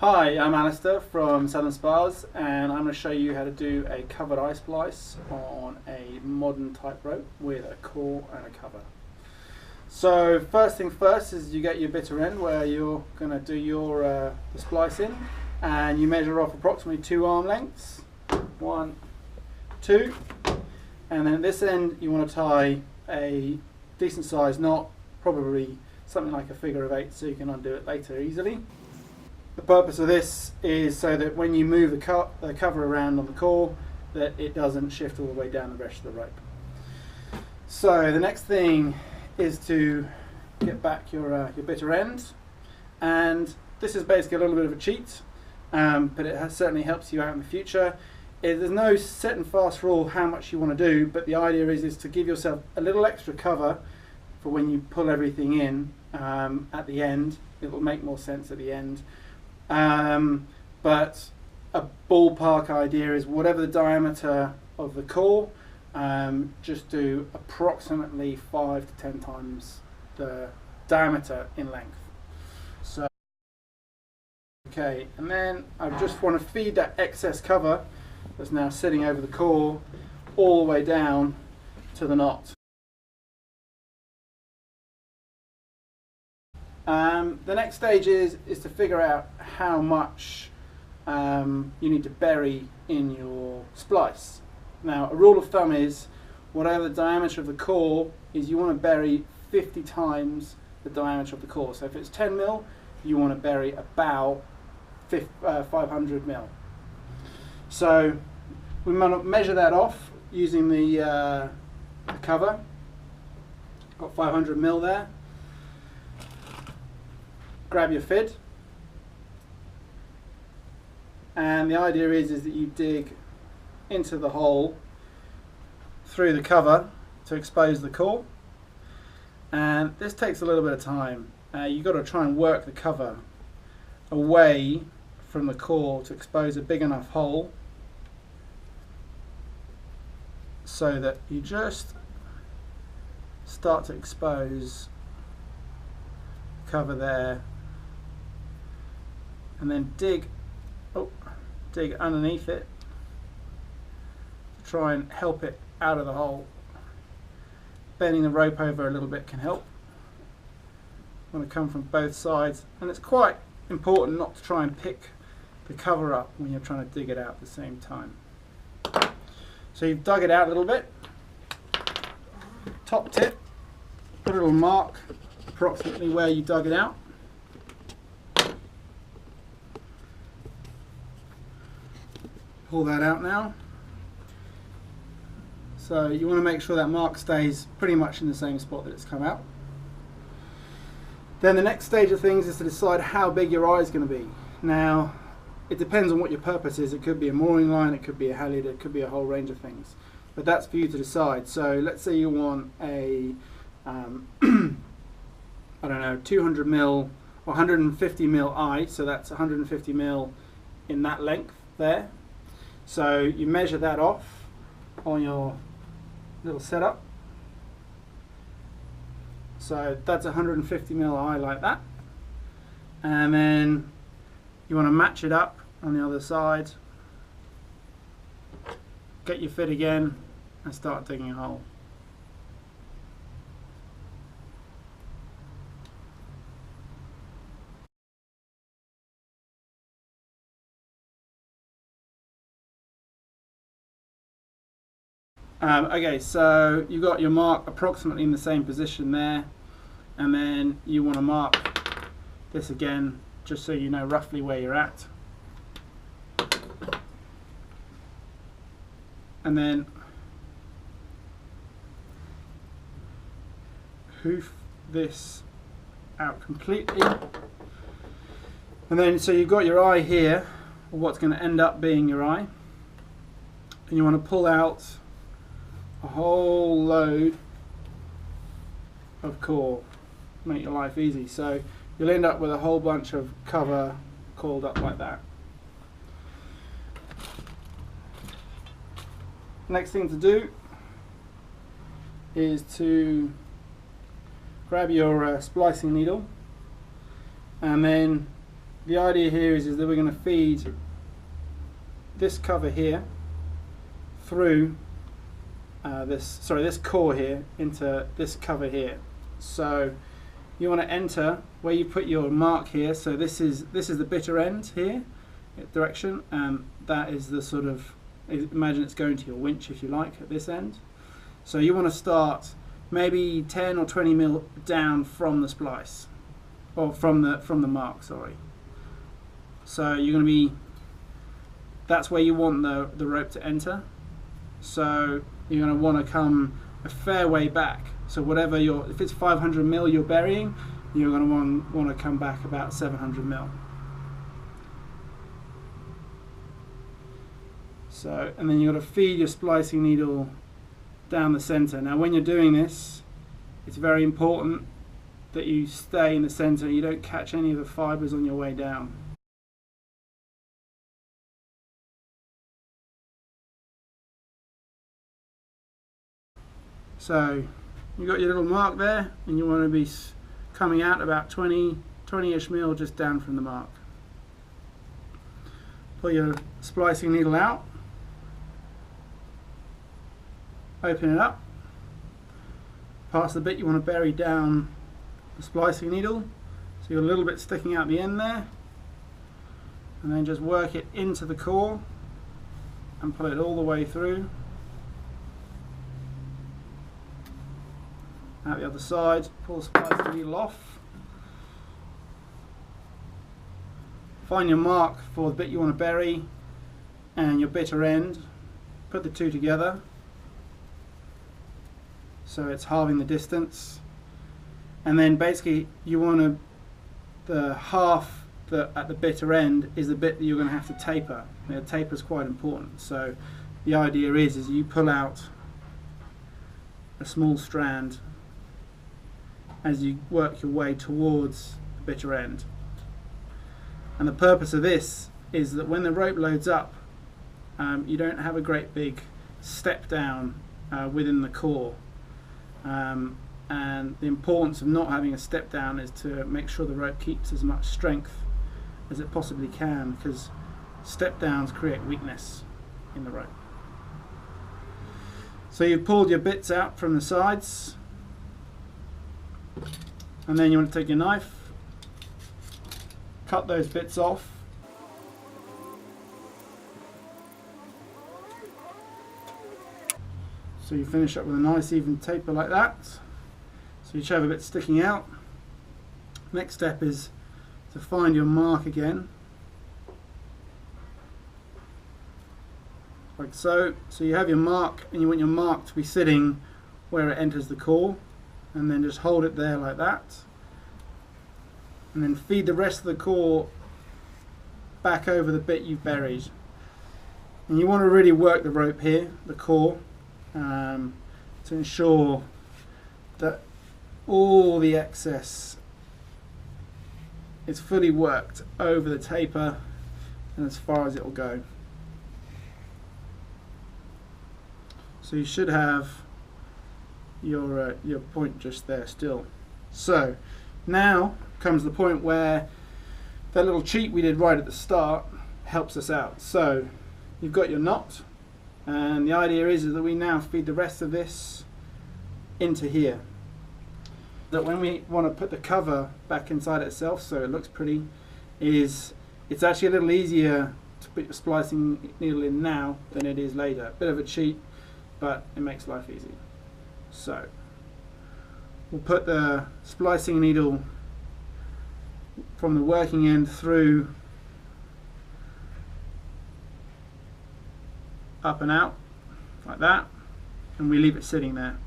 Hi, I'm Alistair from Southern Spars, and I'm going to show you how to do a covered eye splice on a modern type rope with a core and a cover. So first thing first is you get your bitter end where you're going to do your the splicing, and you measure off approximately 2 arm lengths, 1, 2, and then at this end you want to tie a decent sized knot, probably something like a figure of 8 so you can undo it later easily. The purpose of this is so that when you move the cover around on the core, that it doesn't shift all the way down the rest of the rope. So the next thing is to get back your bitter end, and this is basically a little bit of a cheat, but it certainly helps you out in the future. There's no set and fast rule how much you want to do, but the idea is to give yourself a little extra cover for when you pull everything in at the end. It will make more sense at the end. But a ballpark idea is whatever the diameter of the core, just do approximately 5 to 10 times the diameter in length. So, okay, and then I just want to feed that excess cover that's now sitting over the core all the way down to the knot. The next stage is to figure out how much you need to bury in your splice. Now, a rule of thumb is whatever the diameter of the core is, you want to bury 50 times the diameter of the core. So if it's 10 mil, you want to bury about 500 mil. So we measure that off using the cover. Got 500 mil there. Grab your fid, and the idea is that you dig into the hole through the cover to expose the core, and this takes a little bit of time. You've got to try and work the cover away from the core to expose a big enough hole so that you just start to expose cover there, and then dig underneath it to try and help it out of the hole. Bending the rope over a little bit can help. You want to come from both sides, and it's quite important not to try and pick the cover up when you're trying to dig it out at the same time. So you've dug it out a little bit. Top tip, put a little mark approximately where you dug it out. Pull that out now. So you want to make sure that mark stays pretty much in the same spot that it's come out. Then the next stage of things is to decide how big your eye is going to be. Now, it depends on what your purpose is. It could be a mooring line, it could be a halyard, it could be a whole range of things. But that's for you to decide. So let's say you want a I don't know, 200 mil or 150 mil eye, so that's 150 mil in that length there. So you measure that off on your little setup. So that's 150 mil eye like that. And then you want to match it up on the other side. Get your fit again and start digging a hole. Okay, so you've got your mark approximately in the same position there, and then you want to mark this again just so you know roughly where you're at, and then hoof this out completely, and then so you've got your eye here, or what's going to end up being your eye, and you want to pull out a whole load of core, make your life easy. So you'll end up with a whole bunch of cover coiled up like that. Next thing to do is to grab your splicing needle, and then the idea here is that we're going to feed this cover here through this core here into this cover here. So you want to enter where you put your mark here. So this is the bitter end here direction, and that is the sort of, imagine it's going to your winch if you like at this end. So you want to start maybe 10 or 20 mil down from the splice, or from the mark, sorry. So you're going to be, that's where you want the rope to enter. So you're going to want to come a fair way back. So whatever if it's 500 mil you're burying, you're going to want to come back about 700 mil. So, and then you've got to feed your splicing needle down the center. Now when you're doing this, it's very important that you stay in the center, you don't catch any of the fibers on your way down. So you've got your little mark there, and you want to be coming out about 20-ish mil just down from the mark. Pull your splicing needle out, open it up, pass the bit you want to bury down the splicing needle, so you've got a little bit sticking out the end there, and then just work it into the core and pull it all the way through. Out the other side, pull the splicing needle off. Find your mark for the bit you want to bury and your bitter end. Put the two together so it's halving the distance. And then basically you want the half at the bitter end is the bit that you're going to have to taper. The taper is quite important. So the idea is you pull out a small strand as you work your way towards the bitter end. And the purpose of this is that when the rope loads up, you don't have a great big step down within the core. And the importance of not having a step down is to make sure the rope keeps as much strength as it possibly can, because step downs create weakness in the rope. So you've pulled your bits out from the sides, and then you want to take your knife, cut those bits off. So you finish up with a nice even taper like that. So you should have a bit sticking out. Next step is to find your mark again, like so. So you have your mark, and you want your mark to be sitting where it enters the core, and then just hold it there like that, and then feed the rest of the core back over the bit you've buried. And you want to really work the rope here, the core, to ensure that all the excess is fully worked over the taper and as far as it will go. So you should have your point just there still. So now comes the point where that little cheat we did right at the start helps us out. So you've got your knot, and the idea is that we now feed the rest of this into here. That when we want to put the cover back inside itself so it looks pretty, it's actually a little easier to put your splicing needle in now than it is later. Bit of a cheat, but it makes life easy. So we'll put the splicing needle from the working end through, up and out like that, and we leave it sitting there.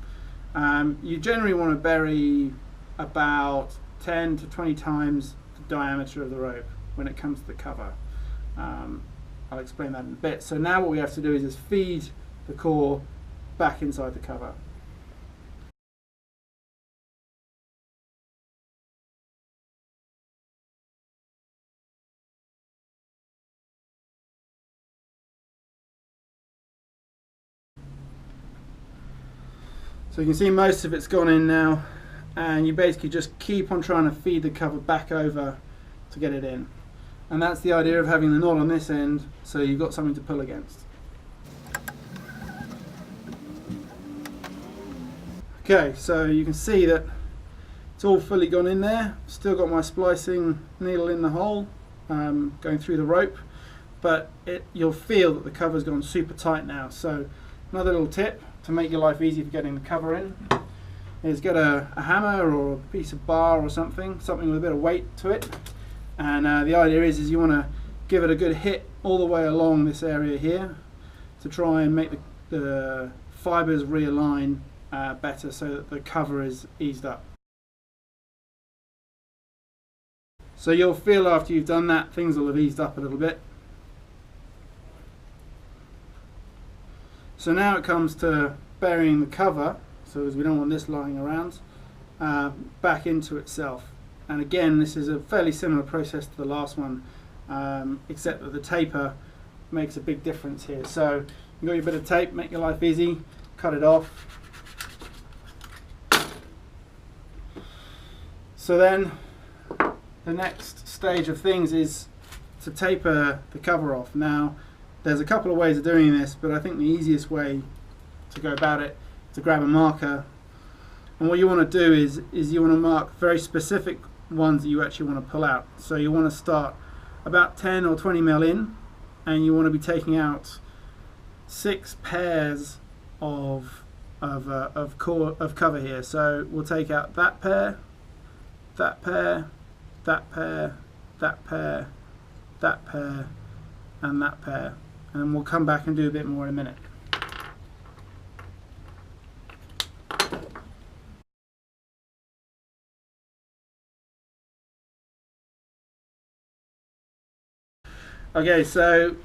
You generally want to bury about 10 to 20 times the diameter of the rope when it comes to the cover. I'll explain that in a bit. So now what we have to do is just feed the core back inside the cover. So you can see most of it's gone in now, and you basically just keep on trying to feed the cover back over to get it in. And that's the idea of having the knot on this end, so you've got something to pull against. Okay, so you can see that it's all fully gone in there. Still got my splicing needle in the hole, going through the rope, but you'll feel that the cover's gone super tight now. So another little tip to make your life easy for getting the cover in is get a hammer or a piece of bar or something with a bit of weight to it. And the idea is you want to give it a good hit all the way along this area here to try and make the fibres realign better so that the cover is eased up. So you'll feel after you've done that things will have eased up a little bit. So now it comes to burying the cover, so as we don't want this lying around, back into itself. And again, this is a fairly similar process to the last one, except that the taper makes a big difference here. So you've got your bit of tape, make your life easy, cut it off. So then the next stage of things is to taper the cover off. Now there's a couple of ways of doing this, but I think the easiest way to go about it is to grab a marker, and what you want to do is you want to mark very specific ones that you actually want to pull out. So you want to start about 10 or 20 mil in, and you want to be taking out 6 pairs of cover here. So we'll take out that pair, that pair, that pair, that pair, that pair, and that pair, and we'll come back and do a bit more in a minute. Okay, so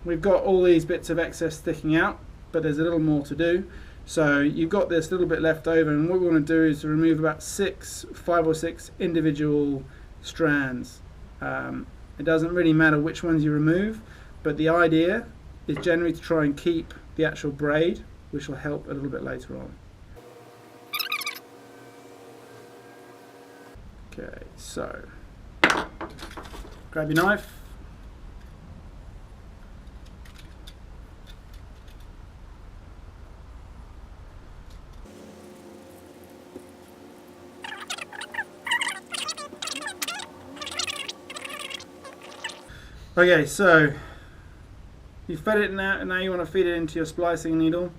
we've got all these bits of excess sticking out, but there's a little more to do. So you've got this little bit left over, and what we want to do is to remove about 5 or 6 individual strands. It doesn't really matter which ones you remove, but the idea is generally to try and keep the actual braid, which will help a little bit later on. Okay, so grab your knife. Okay, so you fed it now, and now you want to feed it into your splicing needle.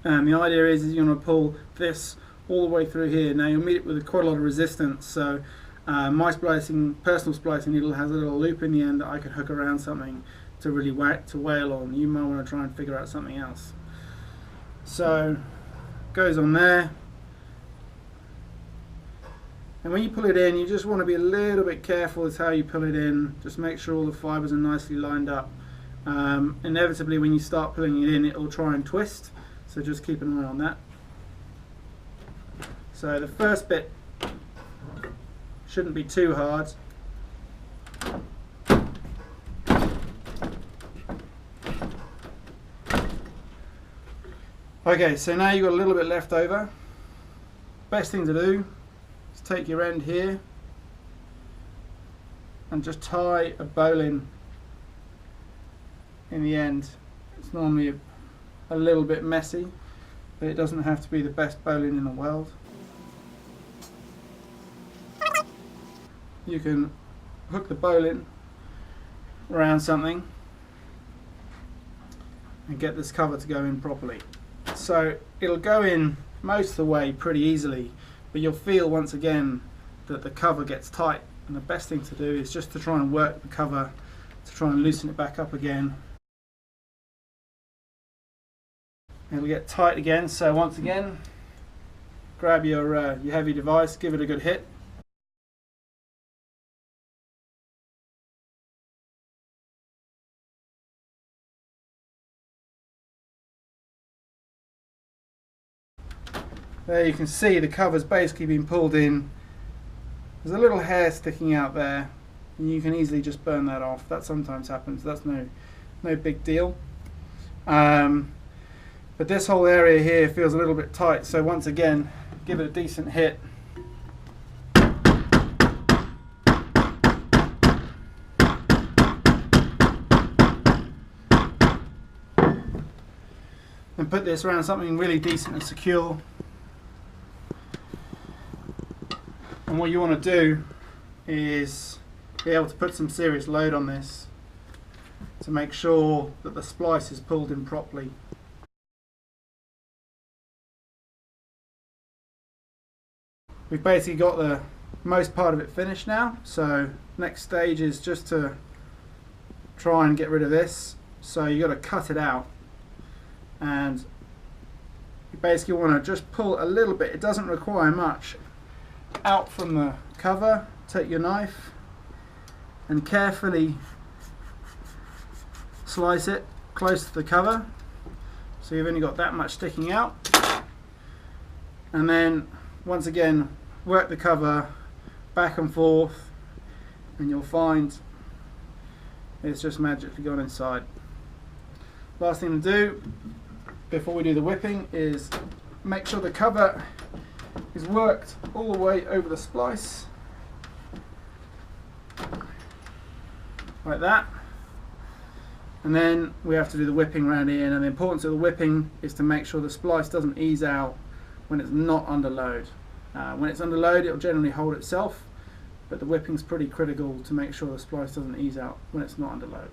The idea is you want to pull this all the way through here. Now you'll meet it with quite a lot of resistance, so my personal splicing needle has a little loop in the end that I can hook around something to really whale on. You might want to try and figure out something else. So goes on there. And when you pull it in, you just want to be a little bit careful with how you pull it in. Just make sure all the fibres are nicely lined up. Inevitably, when you start pulling it in, it will try and twist, so just keep an eye on that. So the first bit shouldn't be too hard. Okay, so now you've got a little bit left over. Best thing to do, take your end here and just tie a bowline in the end. It's normally a little bit messy, but it doesn't have to be the best bowline in the world. You can hook the bowline around something and get this cover to go in properly. So it'll go in most of the way pretty easily, but you'll feel once again that the cover gets tight, and the best thing to do is just to try and work the cover to try and loosen it back up again. It'll get tight again, so once again grab your heavy device, give it a good hit. There you can see the cover's basically been pulled in. There's a little hair sticking out there, and you can easily just burn that off. That sometimes happens. That's no big deal. But this whole area here feels a little bit tight, so once again, give it a decent hit. and put this around something really decent and secure. And what you want to do is be able to put some serious load on this to make sure that the splice is pulled in properly. We've basically got the most part of it finished now, so next stage is just to try and get rid of this. So you've got to cut it out, and you basically want to just pull a little bit, it doesn't require much, out from the cover. Take your knife and carefully slice it close to the cover, so you've only got that much sticking out, and then once again work the cover back and forth, and you'll find it's just magically gone inside. Last thing to do before we do the whipping is make sure the cover is worked all the way over the splice, like that. And then we have to do the whipping around here, and the importance of the whipping is to make sure the splice doesn't ease out when it's not under load. When it's under load, it'll generally hold itself, but the whipping's pretty critical to make sure the splice doesn't ease out when it's not under load.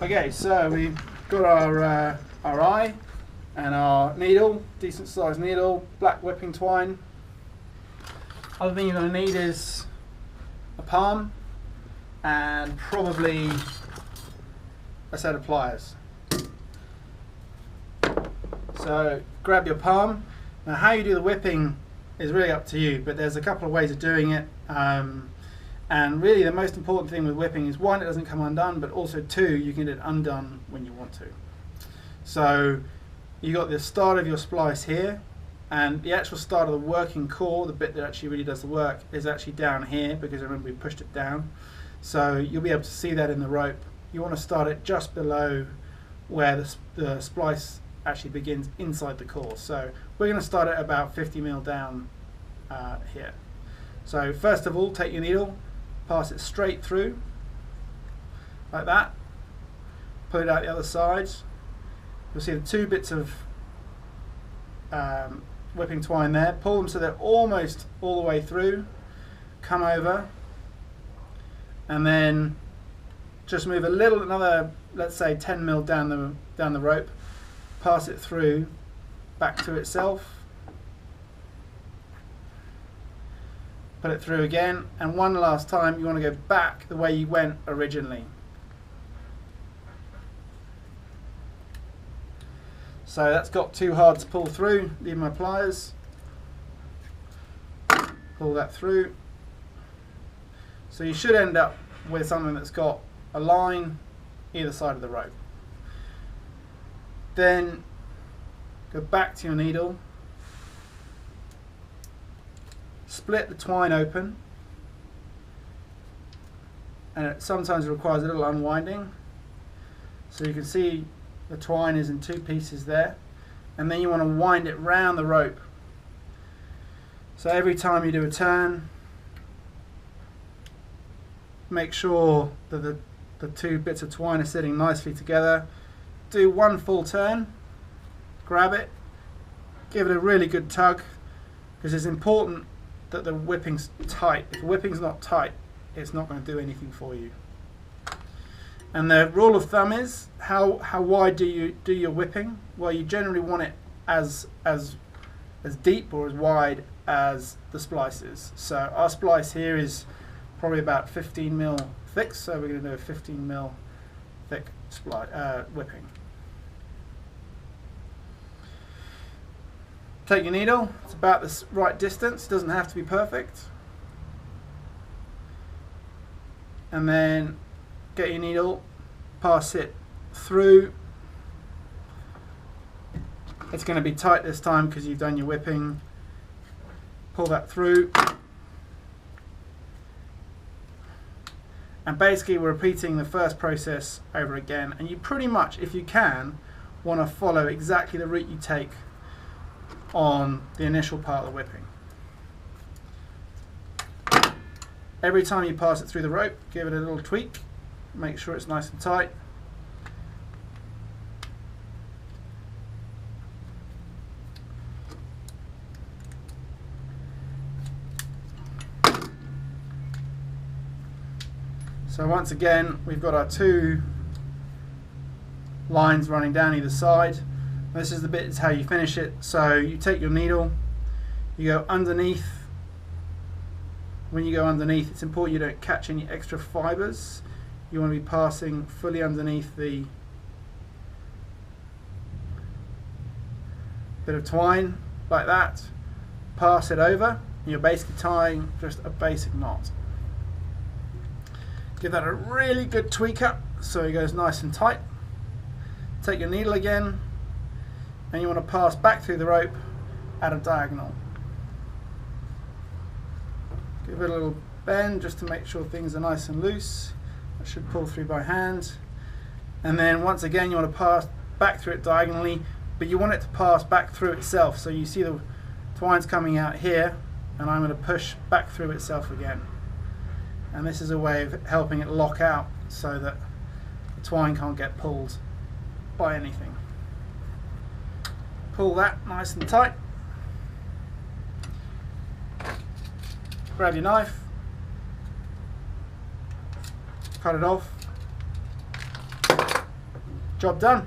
Okay, so we've got our eye and our needle, decent sized needle, black whipping twine. Other thing you're going to need is a palm and probably a set of pliers. So grab your palm. Now how you do the whipping is really up to you, but there's a couple of ways of doing it, and really the most important thing with whipping is, one, it doesn't come undone, but also two, you can get it undone when you want to. So you got the start of your splice here, and the actual start of the working core, the bit that actually really does the work, is actually down here, because remember we pushed it down. So you'll be able to see that in the rope. You want to start it just below where the splice actually begins inside the core. So we're going to start it about 50mm down here. So first of all, take your needle, pass it straight through like that, pull it out the other side. You'll see the two bits of whipping twine there. Pull them so they're almost all the way through, come over, and then just move a little, another, let's say 10mm down the rope, pass it through back to itself, put it through again, and one last time you want to go back the way you went originally. So that's got too hard to pull through. Leave my pliers, pull that through. So you should end up with something that's got a line either side of the rope. Then go back to your needle, split the twine open, and it sometimes requires a little unwinding. So you can see the twine is in two pieces there, and then you want to wind it round the rope. So every time you do a turn, make sure that the two bits of twine are sitting nicely together. Do one full turn, grab it, give it a really good tug, because it's important that the whipping's tight. If the whipping's not tight, it's not going to do anything for you. And the rule of thumb is, how wide do you do your whipping? Well, you generally want it as deep or as wide as the splice is. So our splice here is probably about 15mm thick, so we're going to do a 15mm thick whipping. Take your needle, it's about the right distance, it doesn't have to be perfect. And then get your needle, pass it through. It's going to be tight this time because you've done your whipping. Pull that through. And basically we're repeating the first process over again, and you pretty much, if you can, want to follow exactly the route you take on the initial part of the whipping. Every time you pass it through the rope, give it a little tweak, make sure it's nice and tight, So once again, we've got our two lines running down either side. This is the bit is how you finish it. So you take your needle, you go underneath. When you go underneath, it's important you don't catch any extra fibers. You want to be passing fully underneath the bit of twine like that. Pass it over, and you're basically tying just a basic knot. Give that a really good tweak up so it goes nice and tight. Take your needle again, and you want to pass back through the rope at a diagonal. Give it a little bend just to make sure things are nice and loose. That should pull through by hand. And then once again you want to pass back through it diagonally, but you want it to pass back through itself. So you see the twine's coming out here, and I'm going to push back through itself again. And this is a way of helping it lock out so that the twine can't get pulled by anything. Pull that nice and tight. Grab your knife, cut it off. Job done.